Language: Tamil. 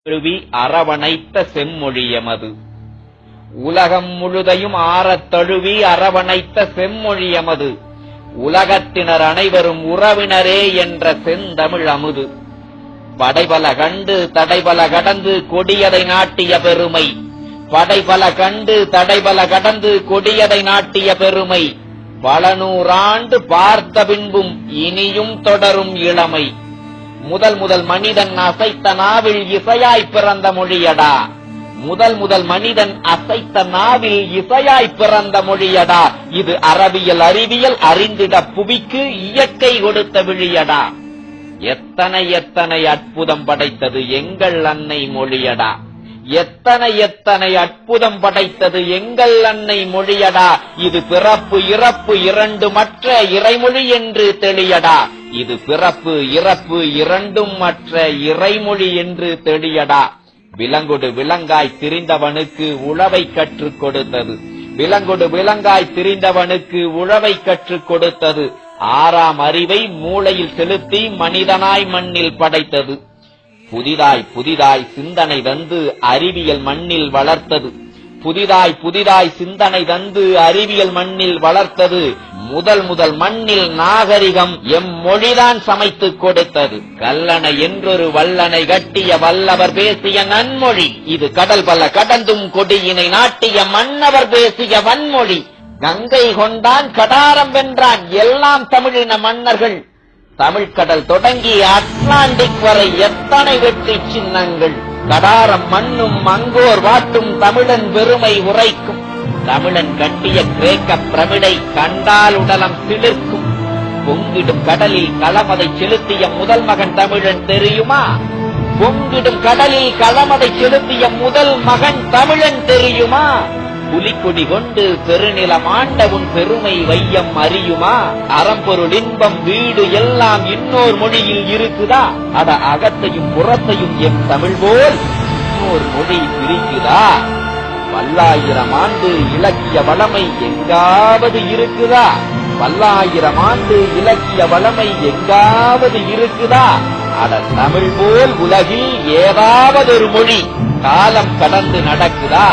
தழுவி அரவணைத்த செம்மொழியமது. உலகம் முழுதையும் ஆறத் தழுவி அரவணைத்த செம்மொழியமது. உலகத்தினர் அனைவரும் உறவினரே என்ற செந்தமிழ் அமுது. படைபல கண்டு தடைபல கடந்து கொடியதை நாட்டிய பெருமை. படைபல கண்டு தடைபல கடந்து கொடியதை நாட்டிய பெருமை. பல நூறாண்டு பார்த்த பின்பும் இனியும் தொடரும் இளமை. முதல் மனிதன் அசைத்த நாவில் இசையாய் பிறந்த மொழியடா. முதல் மனிதன் அசைத்த நாவில் இசையாய் பிறந்த மொழியடா. இது அறிவியல் அறிந்திட புவிக்கு இயற்கை கொடுத்த விழியடா. எத்தனை அற்புதம் படைத்தது எங்கள் அன்னை மொழியடா. எத்தனை அற்புதம் படைத்தது எங்கள் அன்னை மொழியடா. இது பிறப்பு இறப்பு இரண்டும் மற்ற இறைமொழி என்று தெளியடா. இது பிறப்பு இறப்பு இரண்டும் மற்ற இறைமொழி என்று தெளியடா. விலங்கொடு விலங்காய் திரிந்தவனுக்கு உழவை கற்றுக் கொடுத்தது. விலங்கொடு விலங்காய் திரிந்தவனுக்கு உழவை கற்றுக் கொடுத்தது. ஆறாம் அறிவை மூளையில் செலுத்தி மனிதனாய் மண்ணில் படைத்தது. புதிதாய் சிந்தனை தந்து அறிவியல் மண்ணில் வளர்த்தது. புதிதாய் சிந்தனை தந்து அறிவியல் மண்ணில் வளர்த்தது. முதல் மண்ணில் நாகரிகம் எம் மொழிதான் சமைத்துக் கொடுத்தது. கல்லணை என்றொரு வல்லனை கட்டிய வல்லவர் பேசிய நன்மொழி. இது கடல் பல கடந்தும் கொடியினை நாட்டிய மன்னவர் பேசிய வன்மொழி. கங்கை கொண்டான் கடாரம் வென்றான் எல்லாம் தமிழின மன்னர்கள். தமிழ்கடல் தொடங்கி அட்லாண்டிக் வரை எத்தனை வெற்றி சின்னங்கள். கடாரம் மண்ணும் மங்கோர் வாட்டும் தமிழன் பெருமை உரைக்கும். தமிழன் கட்டிய கிரேக்க பிரமிடை கண்டால் உடலம் சிலிர்க்கும். பொங்கிடும் கடலில் களமதை செலுத்திய முதல் மகன் தமிழன் தெரியுமா? பொங்கிடும் கடலில் களமதை செலுத்திய முதல் மகன் தமிழன் தெரியுமா? புலிக்கொடி கொண்டு பெருநிலம் ஆண்ட உன் பெருமை வையம் அறியுமா? அறம்பொருள் இன்பம் வீடு எல்லாம் இன்னொரு மொழியில் இருக்குதா? அட அகத்தையும் புறத்தையும் எம் தமிழ் போல் இன்னொரு மொழி பிரிக்குதா? பல்லாயிரம் ஆண்டு இலக்கிய வளமை எங்காவது இருக்குதா? பல்லாயிரம் ஆண்டு இலக்கிய வளமை எங்காவது இருக்குதா? அட தமிழ் போல் உலகில் ஏதாவது ஒரு மொழி காலம் கடந்து நடக்குதா?